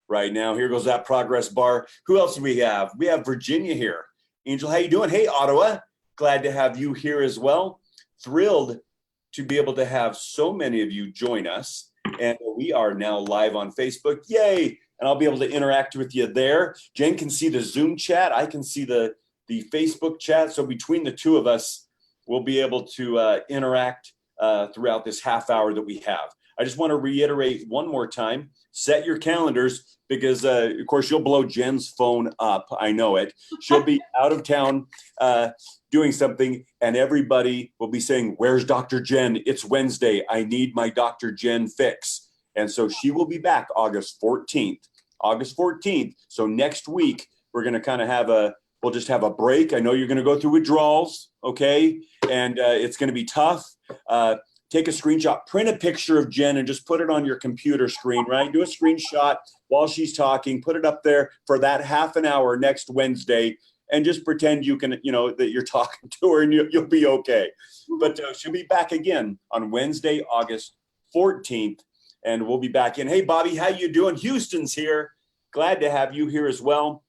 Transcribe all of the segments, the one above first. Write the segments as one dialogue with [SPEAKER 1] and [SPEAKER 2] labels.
[SPEAKER 1] right now. Here goes that progress bar. Who else do we have? We have Virginia here. Angel, how you doing? Hey, Ottawa. Glad to have you here as well. Thrilled to be able to have so many of you join us. And we are now live on Facebook. Yay! And I'll be able to interact with you there. Jen can see the Zoom chat. I can see the Facebook chat. So between the two of us, we'll be able to interact throughout this half hour that we have. I just want to reiterate one more time, set your calendars because, of course, you'll blow Jen's phone up. I know it. She'll be out of town doing something, and everybody will be saying, where's Dr. Jen? It's Wednesday. I need my Dr. Jen fix. And so she will be back August 14th. August 14th. So next week, we're going to kind of we'll just have a break. I know you're going to go through withdrawals, okay? And it's going to be tough. Take a screenshot, print a picture of Jen and just put it on your computer screen, right? Do a screenshot while she's talking, put it up there for that half an hour next Wednesday, and just pretend you can, that you're talking to her and you'll be okay. But she'll be back again on Wednesday, August 14th, and we'll be back in. Hey, Bobby, how you doing? Houston's here. Glad to have you here as well.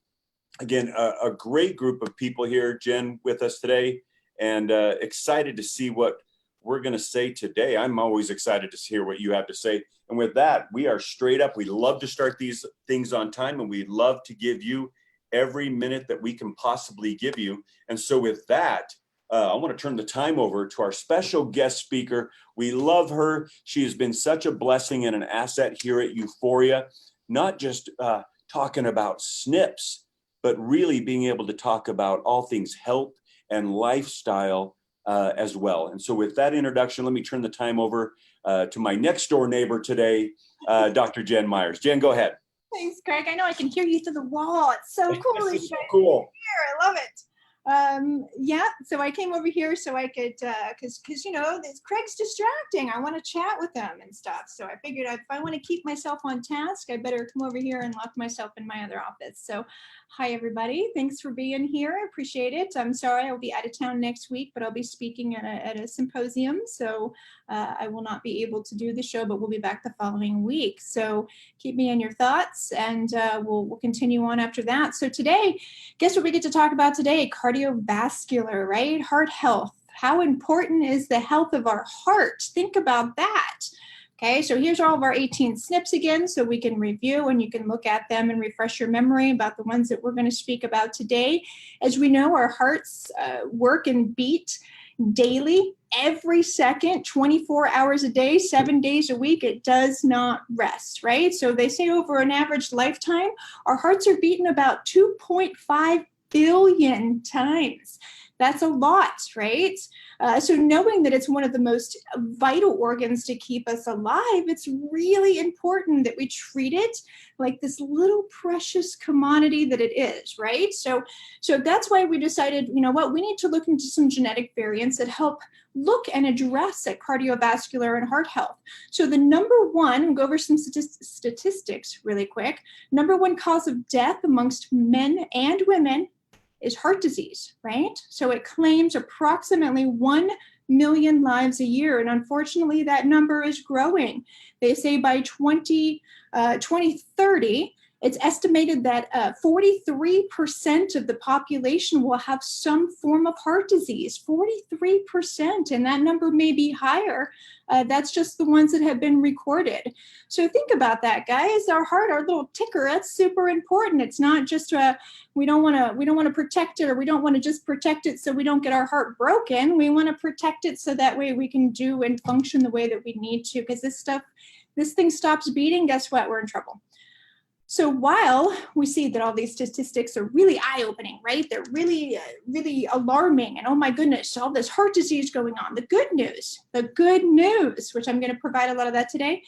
[SPEAKER 1] Again, a great group of people here, Jen, with us today, and excited to see what we're going to say today. I'm always excited to hear what you have to say. And with that, we are straight up. We love to start these things on time, and we love to give you every minute that we can possibly give you. And so with that, I want to turn the time over to our special guest speaker. We love her. She has been such a blessing and an asset here at Euphoria, not just talking about SNPs, but really being able to talk about all things health and lifestyle as well. And so with that introduction, let me turn the time over to my next door neighbor today, Dr. Jen Myers. Jen, go ahead.
[SPEAKER 2] Thanks, Greg. I know I can hear you through the wall. It's so cool.
[SPEAKER 1] This is so cool.
[SPEAKER 2] I love it. Yeah, so I came over here so I could, because Craig's distracting. I want to chat with him and stuff. So I figured if I want to keep myself on task, I better come over here and lock myself in my other office. So hi, everybody. Thanks for being here. I appreciate it. I'm sorry I'll be out of town next week, but I'll be speaking at a symposium. So I will not be able to do the show, but we'll be back the following week. So keep me in your thoughts, and we'll continue on after that. So today, guess what we get to talk about today? Cardiovascular, right? Heart health. How important is the health of our heart? Think about that. Okay, so here's all of our 18 SNPs again, so we can review and you can look at them and refresh your memory about the ones that we're going to speak about today. As we know, our hearts work and beat daily, every second, 24 hours a day, 7 days a week. It does not rest, right? So they say over an average lifetime, our hearts are beating about 2.5 billion times. That's a lot, right? So knowing that it's one of the most vital organs to keep us alive, it's really important that we treat it like this little precious commodity that it is, right? So that's why we decided, you know what, we need to look into some genetic variants that help look and address at cardiovascular and heart health. So the number one, we'll go over some statistics really quick. Number one cause of death amongst men and women is heart disease, right? So it claims approximately 1 million lives a year. And unfortunately, that number is growing. They say by 2030, it's estimated that 43% of the population will have some form of heart disease, 43%, and that number may be higher. That's just the ones that have been recorded. So think about that, guys. Our heart, our little ticker, that's super important. It's not just we don't want to protect it, or we don't want to just protect it so we don't get our heart broken. We want to protect it so that way we can do and function the way that we need to, because this thing stops beating, guess what? We're in trouble. So while we see that all these statistics are really eye-opening, right? They're really, really alarming, and oh my goodness, all this heart disease going on. The good news, which I'm going to provide a lot of that today,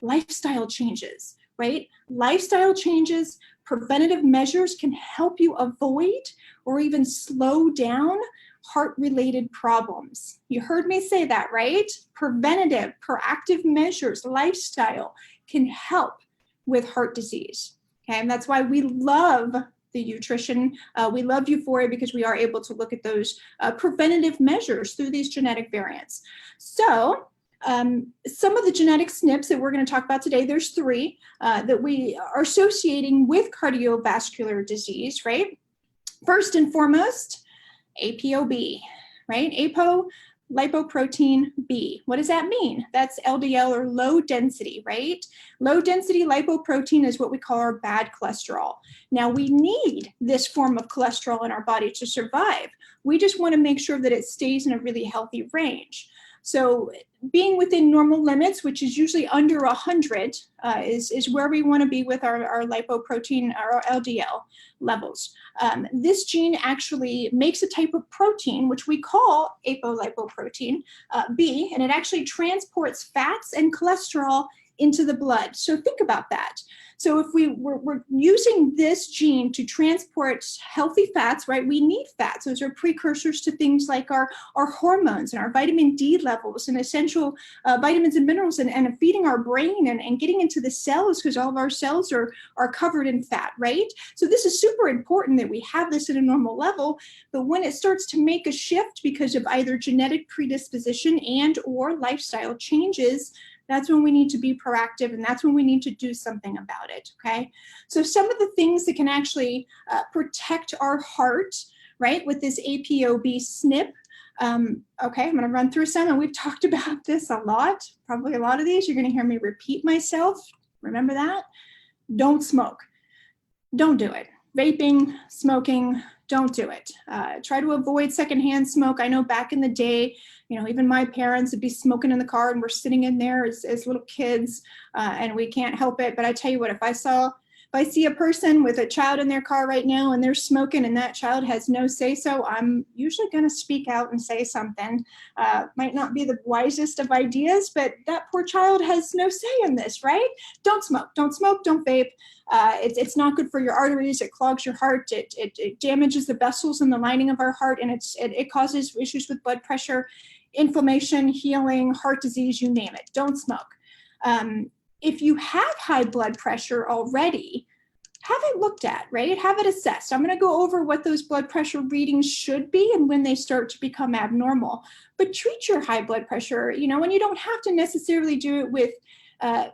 [SPEAKER 2] lifestyle changes, right? Lifestyle changes, preventative measures can help you avoid or even slow down heart-related problems. You heard me say that, right? Preventative, proactive measures, lifestyle can help with heart disease, okay? And that's why we love the nutrition. We love Euphoria because we are able to look at those preventative measures through these genetic variants. So Some of the genetic SNPs that we're going to talk about today, there's 3 that we are associating with cardiovascular disease, right? First and foremost, ApoB, right? Lipoprotein B. What does that mean? That's LDL, or low density, right? Low density lipoprotein is what we call our bad cholesterol. Now, we need this form of cholesterol in our body to survive. We just want to make sure that it stays in a really healthy range. So being within normal limits, which is usually under 100, is where we want to be with our lipoprotein, our LDL levels. This gene actually makes a type of protein, which we call apolipoprotein B, and it actually transports fats and cholesterol into the blood. So think about that. So if we're using this gene to transport healthy fats, right? We need fats. Those are precursors to things like our hormones and our vitamin D levels and essential vitamins and minerals, and feeding our brain and getting into the cells, because all of our cells are covered in fat, right? So this is super important that we have this at a normal level. But when it starts to make a shift because of either genetic predisposition and or lifestyle changes, that's when we need to be proactive, and that's when we need to do something about it, okay? So some of the things that can actually protect our heart, right, with this ApoB SNP, okay, I'm gonna run through some, and we've talked about this a lot. Probably a lot of these, you're gonna hear me repeat myself. Remember that? Don't smoke. Don't do it. Vaping, smoking, don't do it. Try to avoid secondhand smoke. I know back in the day, you know, even my parents would be smoking in the car, and we're sitting in there as little kids, and we can't help it. But I tell you what, if I see a person with a child in their car right now and they're smoking and that child has no say-so, I'm usually going to speak out and say something. Might not be the wisest of ideas, but that poor child has no say in this, right? Don't smoke, don't vape. It's not good for your arteries. It clogs your heart. It damages the vessels in the lining of our heart, and it causes issues with blood pressure, inflammation, healing, heart disease, you name it. Don't smoke. If you have high blood pressure already, have it looked at, right? Have it assessed. I'm going to go over what those blood pressure readings should be and when they start to become abnormal. But treat your high blood pressure, you know, and you don't have to necessarily do it with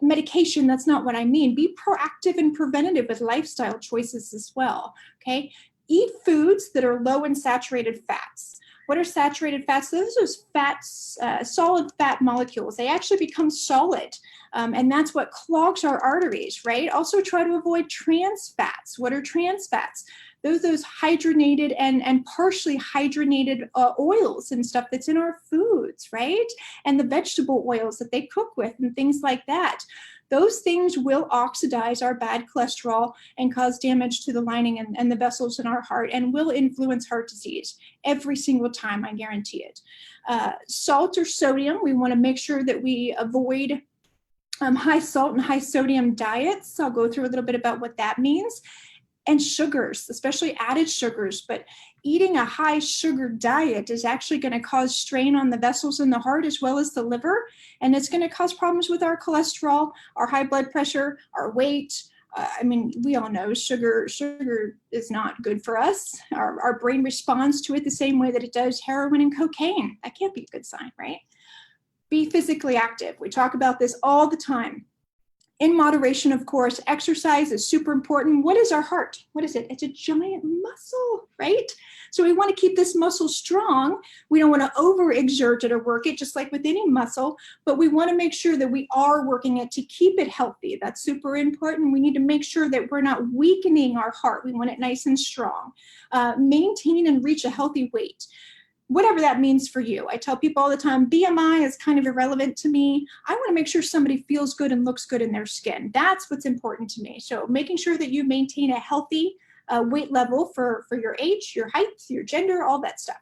[SPEAKER 2] medication. That's not what I mean. Be proactive and preventative with lifestyle choices as well, okay? Eat foods that are low in saturated fats. What are saturated fats? Those are fats, solid fat molecules. They actually become solid, and that's what clogs our arteries, right? Also try to avoid trans fats. What are trans fats? Those hydrogenated and partially hydrogenated oils and stuff that's in our foods, right? And the vegetable oils that they cook with and things like that. Those things will oxidize our bad cholesterol and cause damage to the lining and the vessels in our heart, and will influence heart disease every single time, I guarantee it. Salt or sodium, we want to make sure that we avoid high salt and high sodium diets. I'll go through a little bit about what that means. And sugars, especially added sugars, but eating a high sugar diet is actually going to cause strain on the vessels in the heart as well as the liver, and it's going to cause problems with our cholesterol, our high blood pressure, our weight. I mean, we all know sugar is not good for us. Our brain responds to it the same way that it does heroin and cocaine. That can't be a good sign, right? Be physically active. We talk about this all the time. In moderation, of course. Exercise is super important. What is our heart? What is it? It's a giant muscle, right? So we want to keep this muscle strong. We don't want to overexert it or work it, just like with any muscle, but we want to make sure that we are working it to keep it healthy. That's super important. We need to make sure that we're not weakening our heart. We want it nice and strong. Maintain and reach a healthy weight. Whatever that means for you. I tell people all the time, BMI is kind of irrelevant to me. I want to make sure somebody feels good and looks good in their skin. That's what's important to me. So making sure that you maintain a healthy weight level for your age, your height, your gender, all that stuff.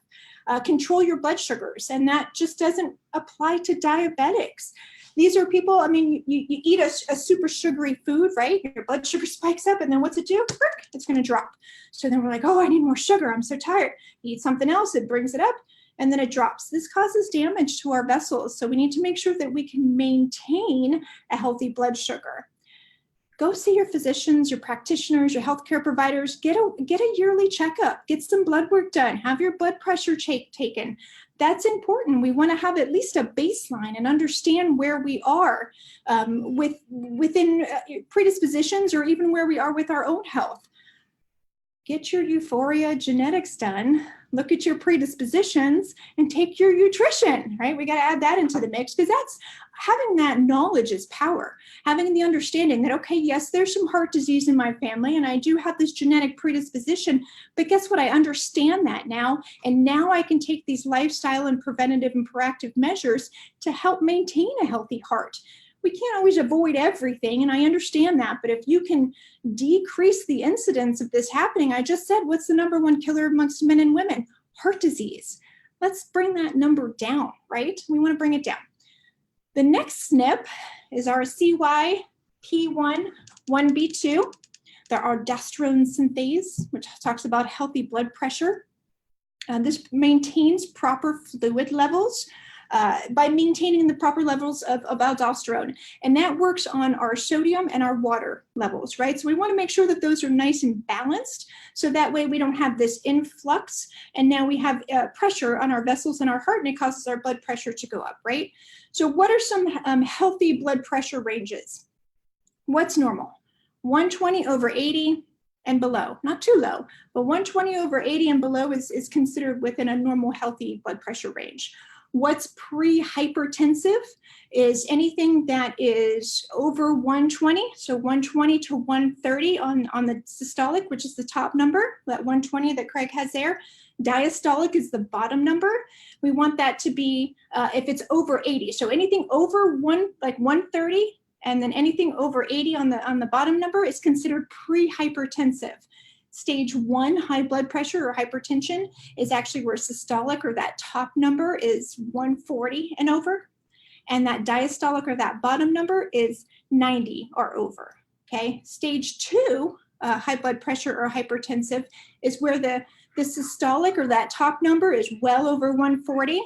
[SPEAKER 2] Control your blood sugars, and that just doesn't apply to diabetics. These are people, I mean, you eat a super sugary food, right? Your blood sugar spikes up, and then what's it do? It's going to drop. So then we're like, oh, I need more sugar. I'm so tired. You eat something else, it brings it up, and then it drops. This causes damage to our vessels. So we need to make sure that we can maintain a healthy blood sugar. Go see your physicians, your practitioners, your healthcare providers. Get a yearly checkup. Get some blood work done. Have your blood pressure taken. that's important. We want to have at least a baseline and understand where we are within predispositions, or even where we are with our own health. Get your euphoria genetics done, look at your predispositions, and take your nutrition, right? We got to add that into the mix, because that's having that knowledge is power. Having the understanding that, okay, yes, there's some heart disease in my family, and I do have this genetic predisposition, but guess what? I understand that now, and now I can take these lifestyle and preventative and proactive measures to help maintain a healthy heart. We can't always avoid everything, and I understand that, but if you can decrease the incidence of this happening, I just said, what's the number 1 killer amongst men and women? Heart disease. Let's bring that number down, right? We want to bring it down. The next SNP is our CYP11B2, the aldosterone synthase, which talks about healthy blood pressure. This maintains proper fluid levels by maintaining the proper levels of aldosterone. And that works on our sodium and our water levels, right? So we want to make sure that those are nice and balanced, so that way we don't have this influx, and now we have pressure on our vessels in our heart, and it causes our blood pressure to go up, right? So what are some healthy blood pressure ranges? What's normal? 120/80 and below. Not too low, but 120/80 and below is considered within a normal healthy blood pressure range. What's pre-hypertensive is anything that is over 120, so 120 to 130 on the systolic, which is the top number, that 120 that Craig has there. Diastolic is the bottom number. We want that to be, if it's over 80, so anything over 130, and then anything over 80 on the bottom number is considered pre-hypertensive. Stage 1 high blood pressure or hypertension is actually where systolic, or that top number, is 140 and over, and that diastolic, or that bottom number, is 90 or over. Okay, stage 2 high blood pressure or hypertensive is where the systolic, or that top number, is well over 140,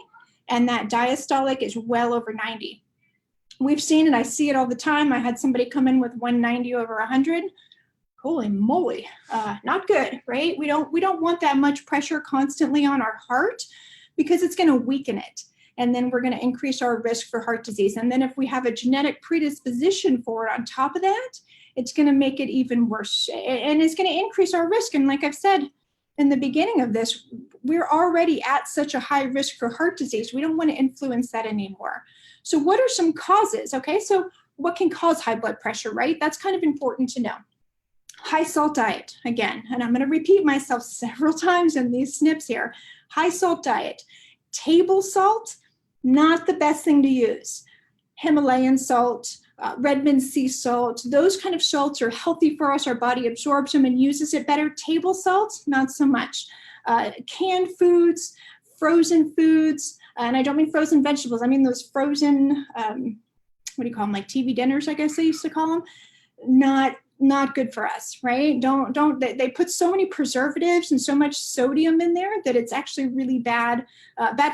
[SPEAKER 2] and that diastolic is well over 90. We've seen it, I see it all the time. I had somebody come in with 190/100. Holy moly, not good, right? We don't want that much pressure constantly on our heart, because it's going to weaken it. And then we're going to increase our risk for heart disease. And then if we have a genetic predisposition for it on top of that, it's going to make it even worse. And it's going to increase our risk. And like I've said in the beginning of this, we're already at such a high risk for heart disease. We don't want to influence that anymore. So what are some causes? Okay, so what can cause high blood pressure, right? That's kind of important to know. High salt diet, again, and I'm going to repeat myself several times in these SNPs here. High salt diet. Table salt, not the best thing to use. Himalayan salt, Redmond sea salt, those kind of salts are healthy for us. Our body absorbs them and uses it better. Table salt, not so much. Canned foods, frozen foods, and I don't mean frozen vegetables. I mean those frozen, what do you call them? Like TV dinners, I guess they used to call them. Not good for us, right? They put so many preservatives and so much sodium in there that it's actually really bad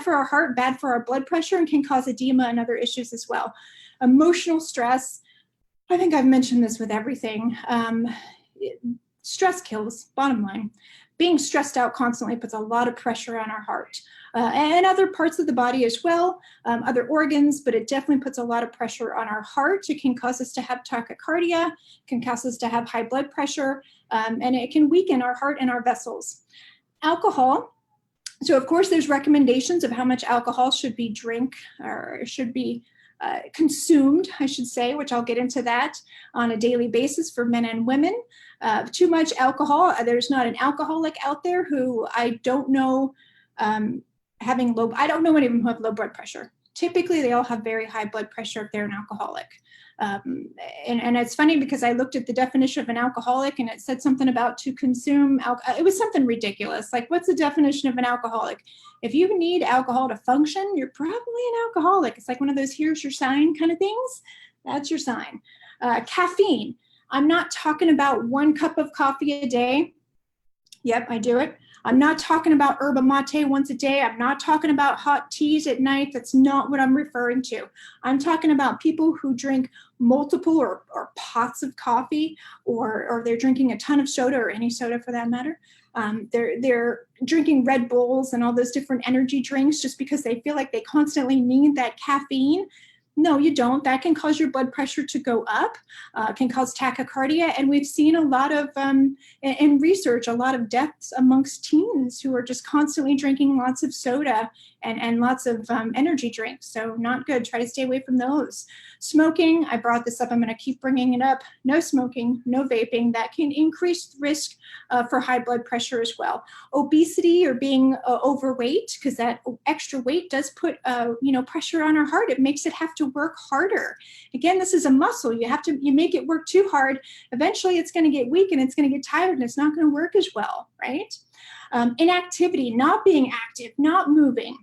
[SPEAKER 2] for our heart, bad for our blood pressure, and can cause edema and other issues as well. Emotional stress, I think I've mentioned this with everything. Stress kills, bottom line. Being stressed out constantly puts a lot of pressure on our heart and other parts of the body as well, other organs, but it definitely puts a lot of pressure on our heart. It can cause us to have tachycardia, can cause us to have high blood pressure, and it can weaken our heart and our vessels. Alcohol. So of course there's recommendations of how much alcohol should be consumed, I should say, which I'll get into that on a daily basis for men and women. Too much alcohol, there's not an alcoholic out there who I don't know I don't know any of them who have low blood pressure. Typically, they all have very high blood pressure if they're an alcoholic. And it's funny because I looked at the definition of an alcoholic and it said something about to consume alcohol. It was something ridiculous. Like, what's the definition of an alcoholic? If you need alcohol to function, you're probably an alcoholic. It's like one of those here's your sign kind of things. That's your sign. Caffeine. I'm not talking about 1 cup of coffee a day. Yep, I do it. I'm not talking about yerba mate once a day. I'm not talking about hot teas at night. That's not what I'm referring to. I'm talking about people who drink multiple or pots of coffee, or they're drinking a ton of soda, or any soda for that matter. They're drinking Red Bulls and all those different energy drinks just because they feel like they constantly need that caffeine. No, you don't. That can cause your blood pressure to go up, can cause tachycardia. And we've seen a lot of, in research, a lot of deaths amongst teens who are just constantly drinking lots of soda and lots of energy drinks. So not good. Try to stay away from those. Smoking, I brought this up. I'm going to keep bringing it up. No smoking, no vaping. That can increase risk for high blood pressure as well. Obesity or being overweight, because that extra weight does put pressure on our heart. It makes it have to work harder. Again, this is a muscle. You make it work too hard. Eventually it's going to get weak and it's going to get tired and it's not going to work as well, right? Inactivity, not being active, not moving.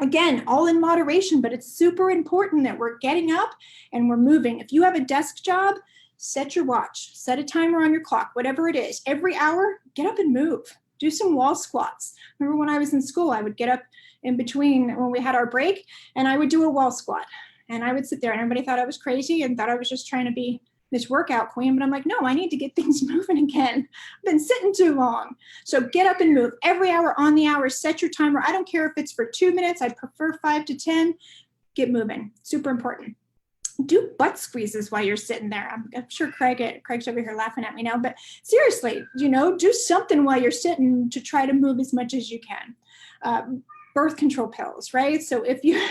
[SPEAKER 2] Again, all in moderation, but it's super important that we're getting up and we're moving. If you have a desk job, set your watch, set a timer on your clock, whatever it is. Every hour, get up and move. Do some wall squats. Remember when I was in school, I would get up in between when we had our break and I would do a wall squat. And I would sit there and everybody thought I was crazy and thought I was just trying to be this workout queen, but I'm like, no, I need to get things moving again. I've been sitting too long. So get up and move every hour on the hour, set your timer. I don't care if it's for 2 minutes. I prefer 5 to 10. Get moving. Super important. Do butt squeezes while you're sitting there. I'm sure Craig's over here laughing at me now, but seriously, do something while you're sitting to try to move as much as you can. Birth control pills, right? So if you,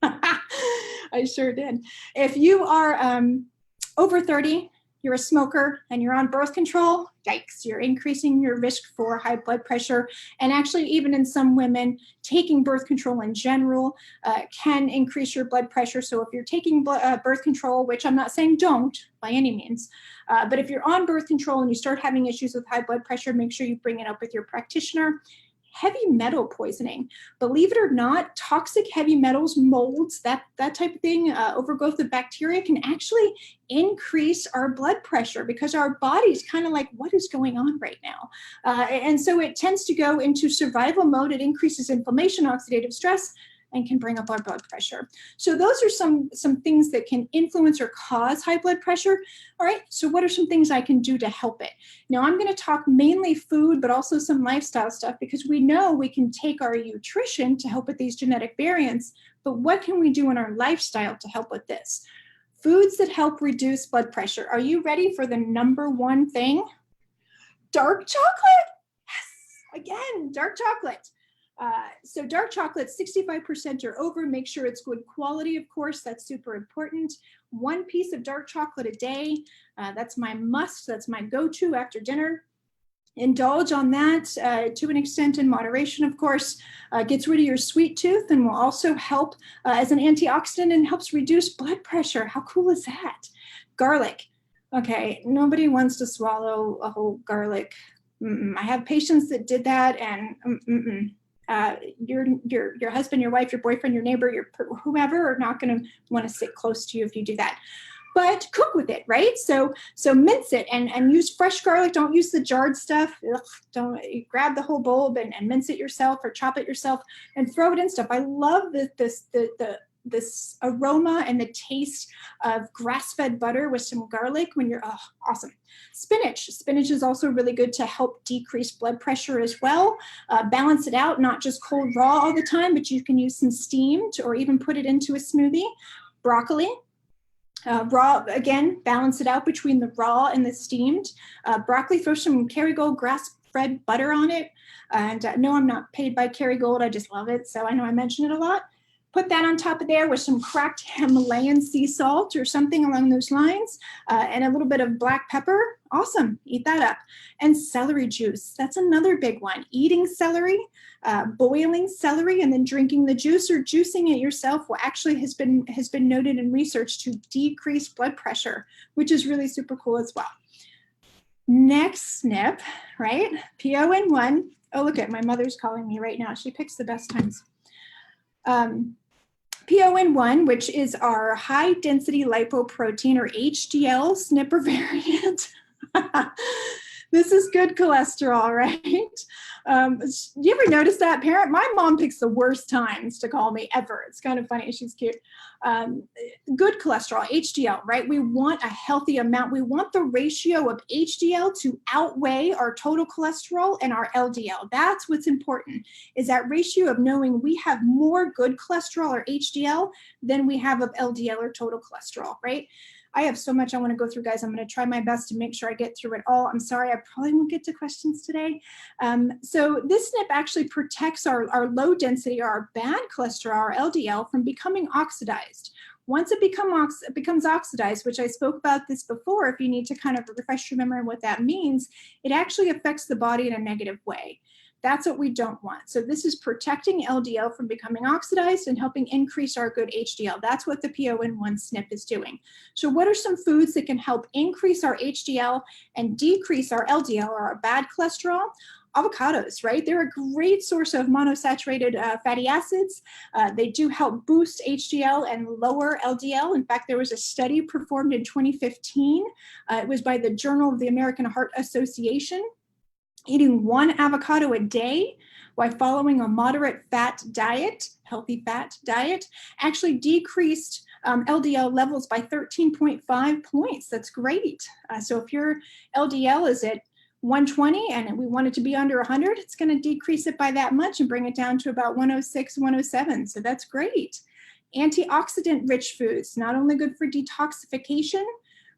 [SPEAKER 2] I sure did. If you are over 30, you're a smoker and you're on birth control, yikes, you're increasing your risk for high blood pressure. And actually, even in some women, taking birth control in general can increase your blood pressure. So if you're taking birth control, which I'm not saying don't by any means, but if you're on birth control and you start having issues with high blood pressure, make sure you bring it up with your practitioner. Heavy metal poisoning. Believe it or not, toxic heavy metals, molds, that type of thing, overgrowth of bacteria can actually increase our blood pressure because our body's kind of like, what is going on right now? And so it tends to go into survival mode. It increases inflammation, oxidative stress, and can bring up our blood pressure. So those are some things that can influence or cause high blood pressure. All right, so what are some things I can do to help it? Now I'm gonna talk mainly food, but also some lifestyle stuff because we know we can take our nutrition to help with these genetic variants, but what can we do in our lifestyle to help with this? Foods that help reduce blood pressure. Are you ready for the number one thing? Dark chocolate. Yes, again, dark chocolate. So dark chocolate, 65% or over, make sure it's good quality, of course, that's super important. 1 piece of dark chocolate a day, that's my must, that's my go-to after dinner. Indulge on that to an extent in moderation, of course. Gets rid of your sweet tooth and will also help as an antioxidant and helps reduce blood pressure. How cool is that? Garlic. Okay, nobody wants to swallow a whole garlic. I have patients that did that and your husband, your wife, your boyfriend, your neighbor, your whomever are not going to want to sit close to you if you do that. But cook with it, right? So mince it and use fresh garlic. Don't use the jarred stuff. Ugh, don't grab the whole bulb and mince it yourself or chop it yourself and throw it in stuff. I love this aroma and the taste of grass-fed butter with some garlic when you're, awesome. Spinach is also really good to help decrease blood pressure as well. Balance it out, not just cold raw all the time, but you can use some steamed or even put it into a smoothie. Broccoli. Raw, again, balance it out between the raw and the steamed. Broccoli, throw some Kerrygold grass-fed butter on it. And no, I'm not paid by Kerrygold, I just love it, so I know I mention it a lot. Put that on top of there with some cracked Himalayan sea salt or something along those lines, and a little bit of black pepper. Awesome, eat that up. And celery juice, that's another big one. Eating celery, boiling celery, and then drinking the juice or juicing it yourself actually has been noted in research to decrease blood pressure, which is really super cool as well. Next SNP, right? PON1. Oh, look at my mother's calling me right now. She picks the best times. PON1, which is our high density lipoprotein or HDL SNP variant. This is good cholesterol, right? You ever notice that, parent? My mom picks the worst times to call me ever. It's kind of funny. She's cute. Good cholesterol, HDL, right? We want a healthy amount. We want the ratio of HDL to outweigh our total cholesterol and our LDL. That's what's important, is that ratio of knowing we have more good cholesterol or HDL than we have of LDL or total cholesterol, right? I have so much I want to go through, guys. I'm going to try my best to make sure I get through it all. I'm sorry, I probably won't get to questions today. So this SNP actually protects our low density or our bad cholesterol, our LDL, from becoming oxidized. Once it becomes oxidized, which I spoke about this before, if you need to kind of refresh your memory on what that means, it actually affects the body in a negative way. That's what we don't want. So this is protecting LDL from becoming oxidized and helping increase our good HDL. That's what the PON1 SNP is doing. So what are some foods that can help increase our HDL and decrease our LDL or our bad cholesterol? Avocados, right? They're a great source of monosaturated fatty acids. They do help boost HDL and lower LDL. In fact, there was a study performed in 2015. It was by the Journal of the American Heart Association. Eating 1 avocado a day while following a moderate fat diet, healthy fat diet, actually decreased LDL levels by 13.5 points. That's great. So if your LDL is at 120 and we want it to be under 100, it's going to decrease it by that much and bring it down to about 106, 107. So that's great. Antioxidant rich foods, not only good for detoxification,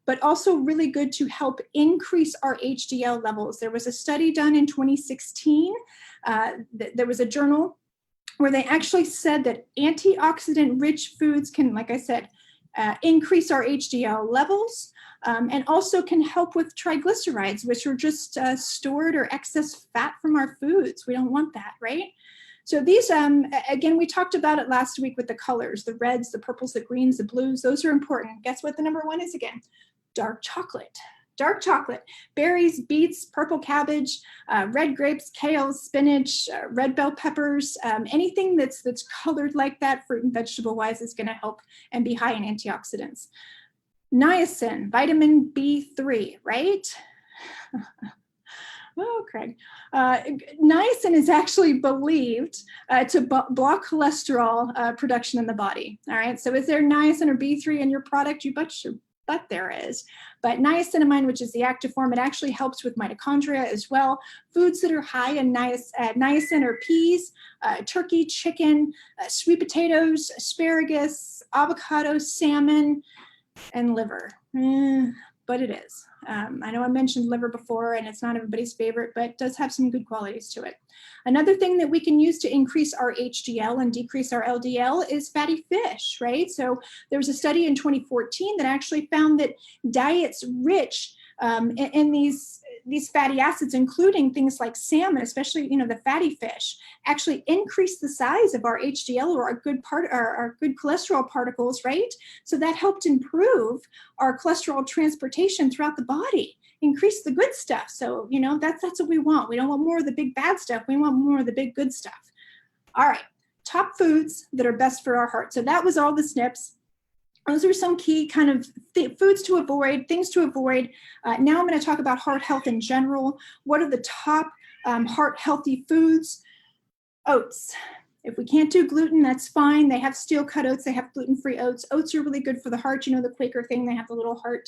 [SPEAKER 2] but also really good to help increase our HDL levels. There was a study done in 2016. There was a journal where they actually said that antioxidant-rich foods can, like I said, increase our HDL levels and also can help with triglycerides, which are just stored or excess fat from our foods. We don't want that, right? So these, again, we talked about it last week with the colors, the reds, the purples, the greens, the blues. Those are important. Guess what the number 1 is again? Dark chocolate. Dark chocolate, berries, beets, purple cabbage, red grapes, kale, spinach, red bell peppers, anything that's colored like that, fruit and vegetable wise, is going to help and be high in antioxidants. Niacin, vitamin B3, right? Oh, Craig. Niacin is actually believed to block cholesterol production in the body. All right. So is there niacin or B3 in your product? You bet there is. But niacinamide, which is the active form, it actually helps with mitochondria as well. Foods that are high in niacin are peas, turkey, chicken, sweet potatoes, asparagus, avocado, salmon, and liver. But it is. I know I mentioned liver before, and it's not everybody's favorite, but it does have some good qualities to it. Another thing that we can use to increase our HDL and decrease our LDL is fatty fish, right? So there was a study in 2014 that actually found that diets rich in these fatty acids, including things like salmon, especially the fatty fish, actually increase the size of our HDL or our good cholesterol particles, right? So that helped improve our cholesterol transportation throughout the body, increase the good stuff. So that's what we want. We don't want more of the big bad stuff. We want more of the big good stuff. All right, top foods that are best for our heart. So that was all the SNPs. Those are some key kind of foods to avoid, things to avoid. Now I'm going to talk about heart health in general. What are the top heart healthy foods? Oats. If we can't do gluten, that's fine. They have steel cut oats. They have gluten-free oats. Oats are really good for the heart. The Quaker thing, they have the little heart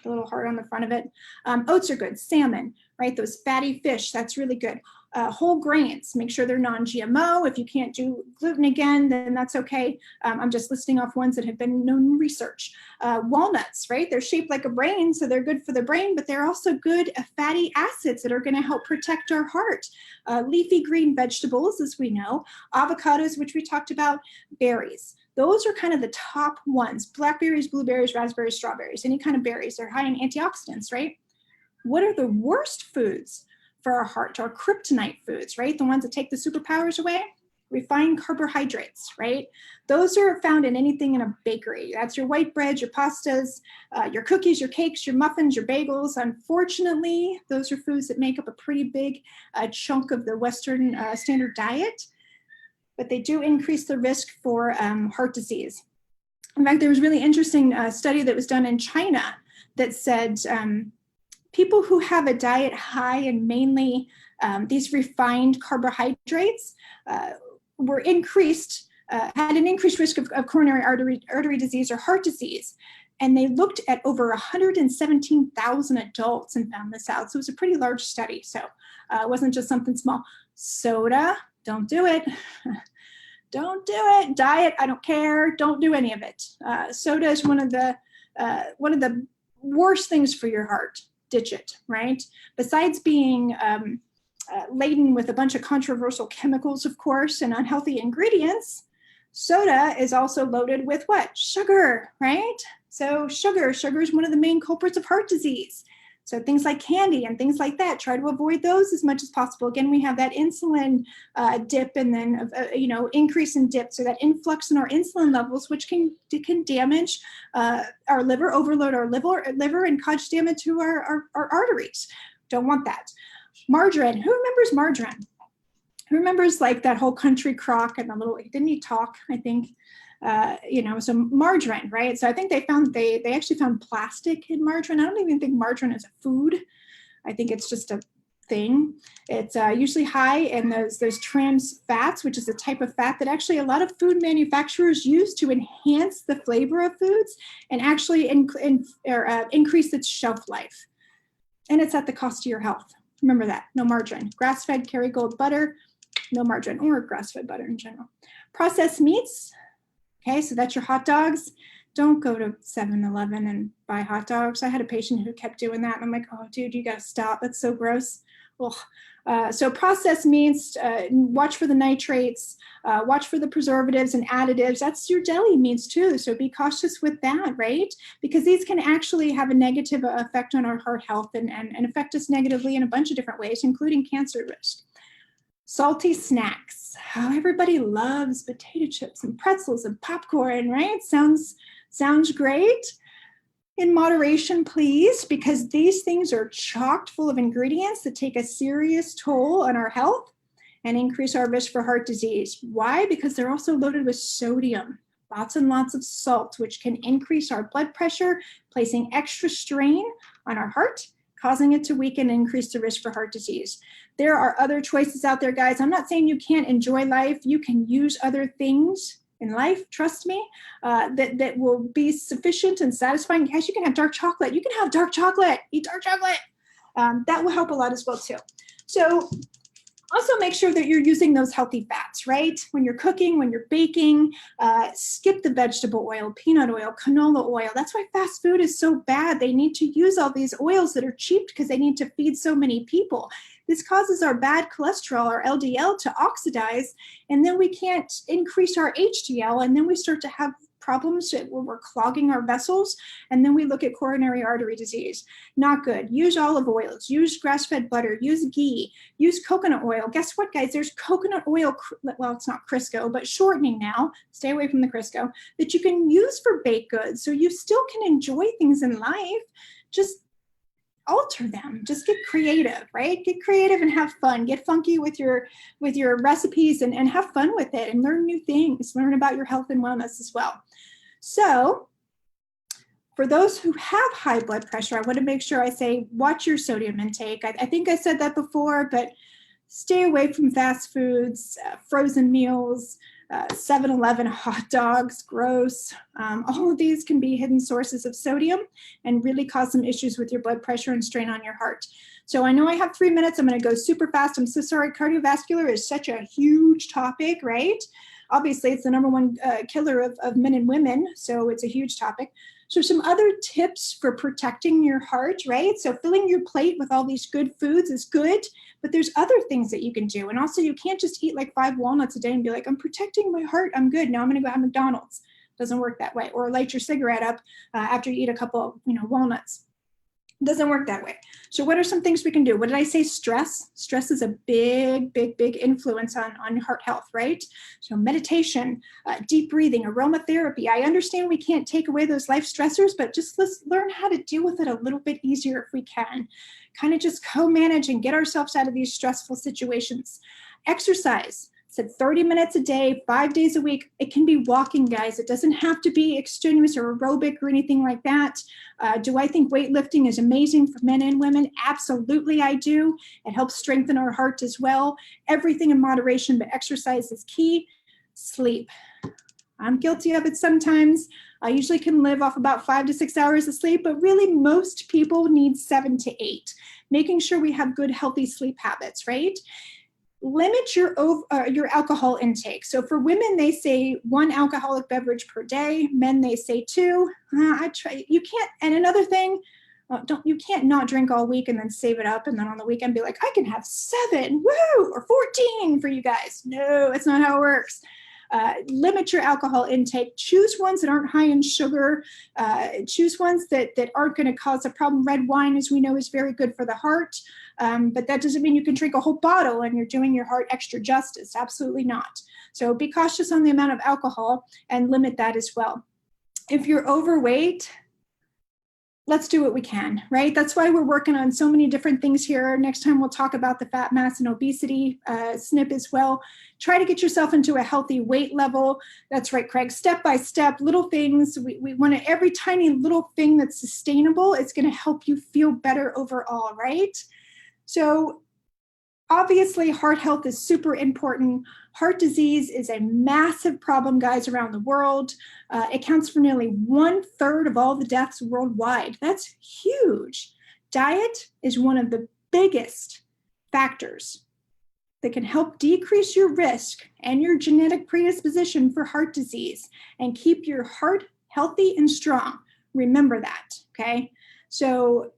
[SPEAKER 2] on the front of it. Oats are good. Salmon, right? Those fatty fish, that's really good. Whole grains, make sure they're non-GMO. If you can't do gluten again, then that's okay. I'm just listing off ones that have been known in research. Walnuts, right? They're shaped like a brain, so they're good for the brain, but they're also good fatty acids that are going to help protect our heart. Leafy green vegetables, as we know. Avocados, which we talked about. Berries. Those are kind of the top ones. Blackberries, blueberries, raspberries, strawberries, any kind of berries. They're high in antioxidants, right? What are the worst foods for our heart, our kryptonite foods, right? The ones that take the superpowers away? Refined carbohydrates, right? Those are found in anything in a bakery. That's your white bread, your pastas, your cookies, your cakes, your muffins, your bagels. Unfortunately, those are foods that make up a pretty big chunk of the Western standard diet, but they do increase the risk for heart disease. In fact, there was a really interesting study that was done in China that said people who have a diet high in mainly these refined carbohydrates were increased, had an increased risk of coronary artery disease or heart disease. And they looked at over 117,000 adults and found this out. So it was a pretty large study. So it wasn't just something small. Soda, don't do it. Don't do it. Diet, I don't care. Don't do any of it. Soda is one of the worst things for your heart. Ditch it, right? Besides being laden with a bunch of controversial chemicals, of course, and unhealthy ingredients, soda is also loaded with what? Sugar, right? So sugar is one of the main culprits of heart disease. So things like candy and things like that, try to avoid those as much as possible. Again, we have that insulin dip and then, increase in dip. So that influx in our insulin levels, which can damage our liver, overload our liver and cause damage to our arteries. Don't want that. Margarine, who remembers margarine? Who remembers like that whole country crock and the little, didn't he talk, I think? So margarine, right? So I think they actually found plastic in margarine. I don't even think margarine is a food. I think it's just a thing. It's usually high in those trans fats, which is a type of fat that actually a lot of food manufacturers use to enhance the flavor of foods and actually increase its shelf life. And it's at the cost of your health. Remember that, no margarine. Grass-fed Kerrygold butter, no margarine, or grass-fed butter in general. Processed meats, okay, so that's your hot dogs. Don't go to 7-Eleven and buy hot dogs. I had a patient who kept doing that, and I'm like, oh, dude, you gotta stop. That's so gross. So processed meats, watch for the nitrates, watch for the preservatives and additives. That's your deli meats too, so be cautious with that, right? Because these can actually have a negative effect on our heart health and affect us negatively in a bunch of different ways, including cancer risk. Salty snacks. How everybody loves potato chips and pretzels and popcorn, right? Sounds great. In moderation, please, because these things are chocked full of ingredients that take a serious toll on our health and increase our risk for heart disease. Why? Because they're also loaded with sodium, lots and lots of salt, which can increase our blood pressure, placing extra strain on our heart, causing it to weaken and increase the risk for heart disease. There are other choices out there, guys. I'm not saying you can't enjoy life. You can use other things in life, trust me, that will be sufficient and satisfying. Guys, you can have dark chocolate. You can have dark chocolate. Eat dark chocolate. That will help a lot as well, too. So also make sure that you're using those healthy fats, right? When you're cooking, when you're baking, skip the vegetable oil, peanut oil, canola oil. That's why fast food is so bad. They need to use all these oils that are cheap because they need to feed so many people. This causes our bad cholesterol, our LDL, to oxidize, and then we can't increase our HDL, and then we start to have problems where we're clogging our vessels, and then we look at coronary artery disease. Not good. Use olive oils, use grass-fed butter, use ghee, use coconut oil. Guess what, guys? There's coconut oil, well, it's not Crisco, but shortening now, stay away from the Crisco, that you can use for baked goods, so you still can enjoy things in life. Just alter them. Just get creative, right? Get creative and have fun. Get funky with your recipes and have fun with it and learn new things. Learn about your health and wellness as well. So for those who have high blood pressure, I want to make sure I say, watch your sodium intake. I think I said that before, but stay away from fast foods, frozen meals, 7-Eleven hot dogs, gross. All of these can be hidden sources of sodium and really cause some issues with your blood pressure and strain on your heart. So I know I have 3 minutes. I'm going to go super fast. I'm so sorry. Cardiovascular is such a huge topic, right? Obviously, it's the #1 killer of men and women, so it's a huge topic. So some other tips for protecting your heart, right? So filling your plate with all these good foods is good, but there's other things that you can do. And also you can't just eat like 5 walnuts a day and be like, I'm protecting my heart, I'm good. Now I'm gonna go have McDonald's. Doesn't work that way. Or light your cigarette up after you eat a couple, walnuts. Doesn't work that way. So what are some things we can do? What did I say? Stress. Stress is a big, big, big influence on heart health, right? So meditation, deep breathing, aromatherapy. I understand we can't take away those life stressors, but just let's learn how to deal with it a little bit easier if we can. Kind of just co-manage and get ourselves out of these stressful situations. Exercise. said 30 minutes a day, 5 days a week. It can be walking, guys. It doesn't have to be extraneous or aerobic or anything like that. Do I think weightlifting is amazing for men and women? Absolutely, I do. It helps strengthen our heart as well. Everything in moderation, but exercise is key. Sleep. I'm guilty of it sometimes. I usually can live off about 5 to 6 hours of sleep, but really most people need 7 to 8. Making sure we have good, healthy sleep habits, right? Limit your alcohol intake. So for women, they say 1 alcoholic beverage per day. Men, they say 2. You can't. And another thing, you can't not drink all week and then save it up and then on the weekend be like, I can have 7, woo, or 14 for you guys. No, it's not how it works. Limit your alcohol intake. Choose ones that aren't high in sugar. Choose ones that aren't going to cause a problem. Red wine, as we know, is very good for the heart, but that doesn't mean you can drink a whole bottle and you're doing your heart extra justice. Absolutely not. So be cautious on the amount of alcohol and limit that as well. If you're overweight, let's do what we can, right? That's why we're working on so many different things here. Next time we'll talk about the fat mass and obesity SNP as well. Try to get yourself into a healthy weight level. That's right, Craig. Step by step, little things. We want to, every tiny little thing that's sustainable, it's going to help you feel better overall, right? So obviously, heart health is super important. Heart disease is a massive problem, guys, around the world. It counts for nearly 1/3 of all the deaths worldwide. That's huge. Diet is one of the biggest factors that can help decrease your risk and your genetic predisposition for heart disease and keep your heart healthy and strong. Remember that, okay? So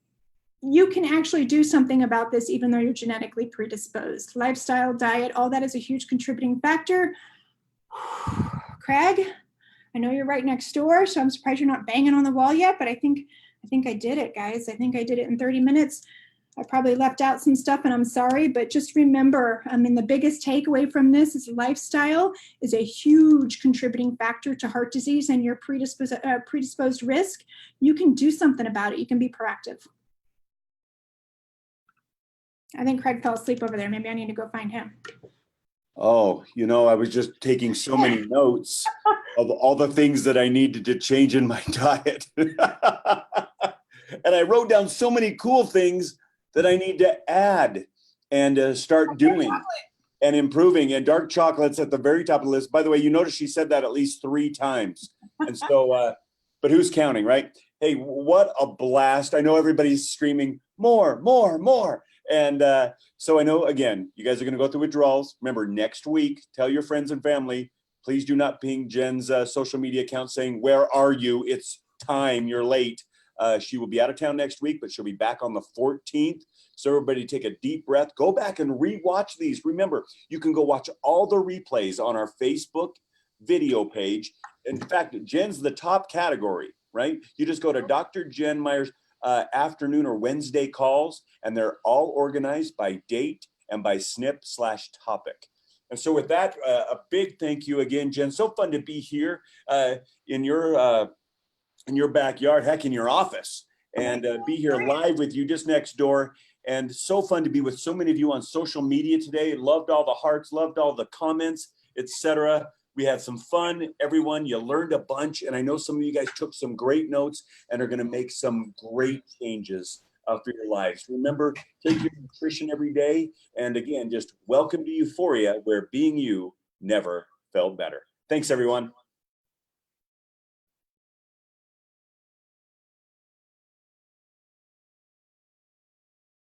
[SPEAKER 2] you can actually do something about this even though you're genetically predisposed. Lifestyle, diet, all that is a huge contributing factor. Craig, I know you're right next door, so I'm surprised you're not banging on the wall yet, but I think I did it, guys. I think I did it in 30 minutes. I probably left out some stuff and I'm sorry, but just remember, the biggest takeaway from this is lifestyle is a huge contributing factor to heart disease and your predisposed risk. You can do something about it. You can be proactive. I think Craig fell asleep over there. Maybe I need to go find him.
[SPEAKER 1] Oh, I was just taking so many notes of all the things that I needed to change in my diet. And I wrote down so many cool things that I need to add and start doing and improving. And dark chocolate's at the very top of the list. By the way, you notice she said that at least 3 times. And so, but who's counting, right? Hey, what a blast. I know everybody's screaming, more, more, more. And so I know, again, you guys are going to go through withdrawals. Remember, next week, tell your friends and family, please do not ping Jen's social media account saying, where are you? It's time, you're late. She will be out of town next week, but she'll be back on the 14th. So everybody take a deep breath. Go back and rewatch these. Remember, you can go watch all the replays on our Facebook video page. In fact, Jen's the top category, right? You just go to Dr. Jen Myers afternoon or Wednesday calls, and they're all organized by date and by SNP/topic. And so with that, a big thank you again, Jen. So fun to be here in your backyard, heck, in your office, and be here live with you just next door. And so fun to be with so many of you on social media today. Loved all the hearts, loved all the comments, etc. We had some fun, everyone. You learned a bunch, and I know some of you guys took some great notes and are going to make some great changes for your lives. Remember, take your nutrition every day, and again, just welcome to Euphoria, where being you never felt better. Thanks, everyone.